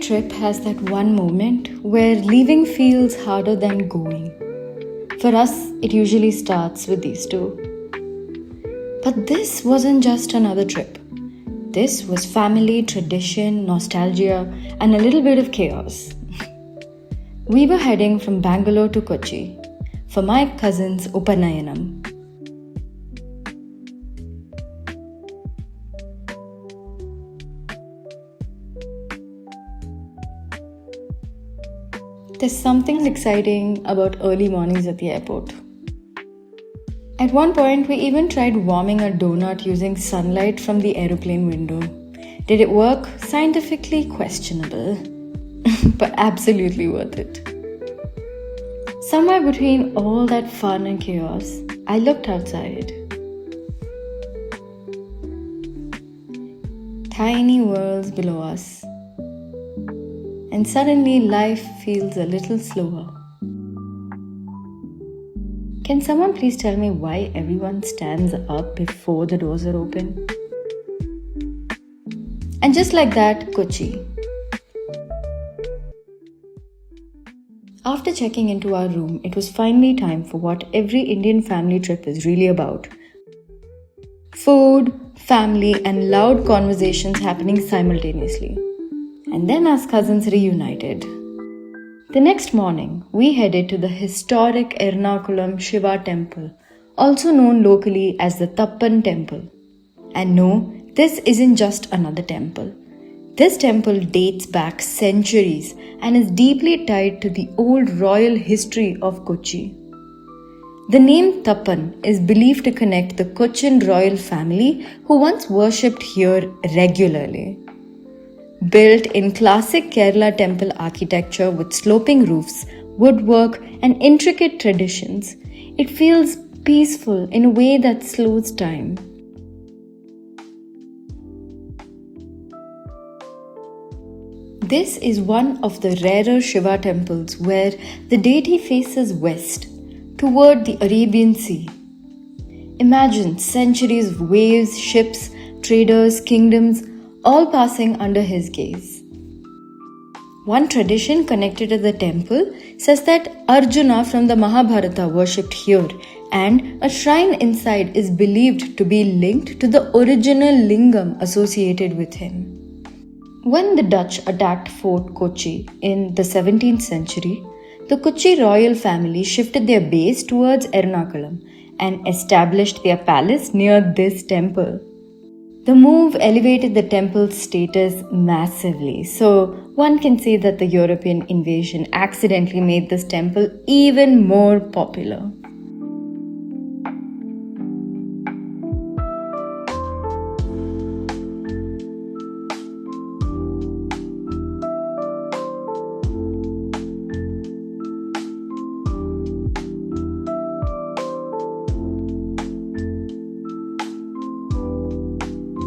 trip has that one moment where leaving feels harder than going. For us, it usually starts with these two. But this wasn't just another trip. This was family, tradition, nostalgia, and a little bit of chaos. We were heading from Bangalore to Kochi for my cousin's Upanayanam. There's something exciting about early mornings at the airport. At one point, we even tried warming a donut using sunlight from the aeroplane window. Did it work? Scientifically questionable, but absolutely worth it. Somewhere between all that fun and chaos, I looked outside. Tiny worlds below us. And suddenly life feels a little slower. Can someone please tell me why everyone stands up before the doors are open? And just like that, Kochi. After checking into our room, it was finally time for what every Indian family trip is really about. Food, family, and loud conversations happening simultaneously. And then as cousins reunited. The next morning, we headed to the historic Ernakulam Shiva Temple, also known locally as the Thappan Temple. And no, this isn't just another temple. This temple dates back centuries and is deeply tied to the old royal history of Kochi. The name Thappan is believed to connect the Cochin royal family who once worshipped here regularly. Built in classic Kerala temple architecture with sloping roofs, woodwork, and intricate traditions, it feels peaceful in a way that slows time. This is one of the rarer Shiva temples where the deity faces west, toward the Arabian Sea. Imagine centuries of waves, ships, traders, kingdoms, all passing under his gaze. One tradition connected to the temple says that Arjuna from the Mahabharata worshipped here, and a shrine inside is believed to be linked to the original lingam associated with him. When the Dutch attacked Fort Kochi in the 17th century, the Kochi royal family shifted their base towards Ernakulam and established their palace near this temple. The move elevated the temple's status massively, so one can say that the European invasion accidentally made this temple even more popular.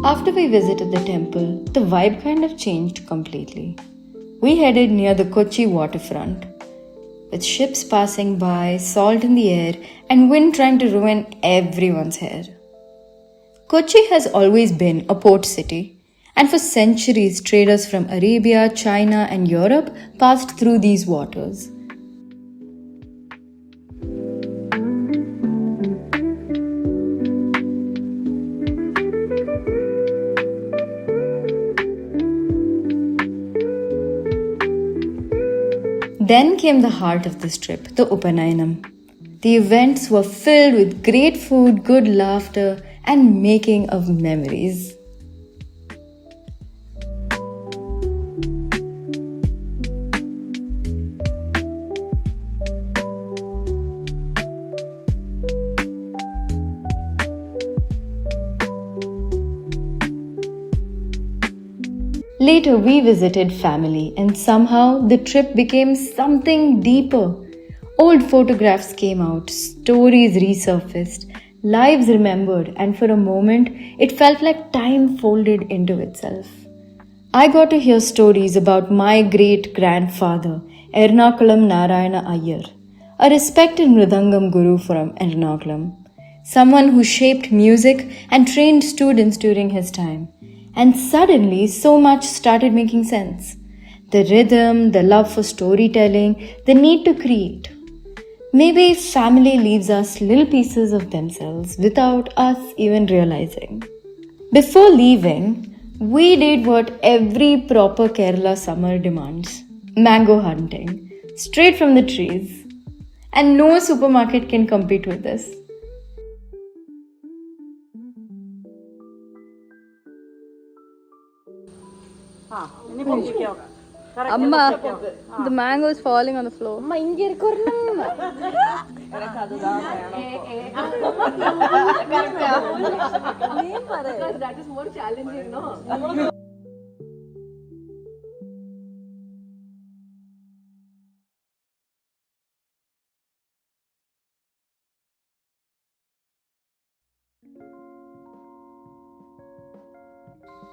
After we visited the temple, the vibe kind of changed completely. We headed near the Kochi waterfront, with ships passing by, salt in the air, and wind trying to ruin everyone's hair. Kochi has always been a port city, and for centuries traders from Arabia, China, and Europe passed through these waters. Then came the heart of this trip, the Upanayanam. The events were filled with great food, good laughter, and making of memories. Later, we visited family, and somehow the trip became something deeper. Old photographs came out, stories resurfaced, lives remembered, and for a moment, it felt like time folded into itself. I got to hear stories about my great-grandfather, Ernakulam Narayana Iyer, a respected mridangam guru from Ernakulam, someone who shaped music and trained students during his time. And suddenly, so much started making sense. The rhythm, the love for storytelling, the need to create. Maybe family leaves us little pieces of themselves without us even realizing. Before leaving, we did what every proper Kerala summer demands: mango hunting, straight from the trees. And no supermarket can compete with this. Amma, the mango is falling on the floor. That is more challenging, no?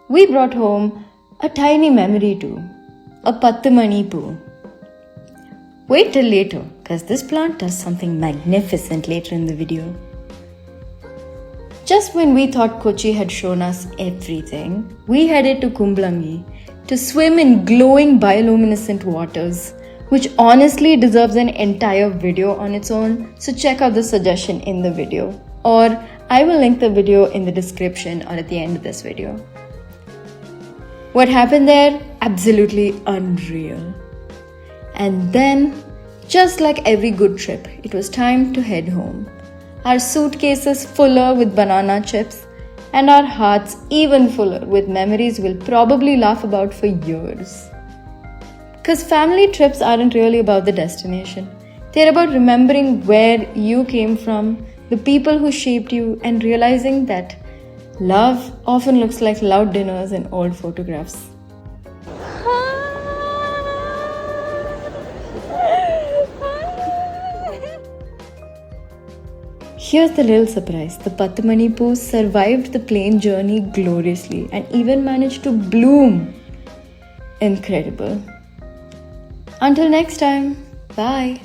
We brought home a tiny memory too, a Pattumani poo. Wait till later, cause this plant does something magnificent later in the video. Just when we thought Kochi had shown us everything, we headed to Kumbalangi to swim in glowing bioluminescent waters, which honestly deserves an entire video on its own, so check out the suggestion in the video, or I will link the video in the description or at the end of this video. What happened there? Absolutely unreal. And then, just like every good trip, it was time to head home. Our suitcases fuller with banana chips and our hearts even fuller with memories we'll probably laugh about for years. Because family trips aren't really about the destination. They're about remembering where you came from, the people who shaped you, and realizing that love often looks like loud dinners and old photographs. Here's the little surprise. The Pattumani poo survived the plane journey gloriously and even managed to bloom. Incredible. Until next time, bye.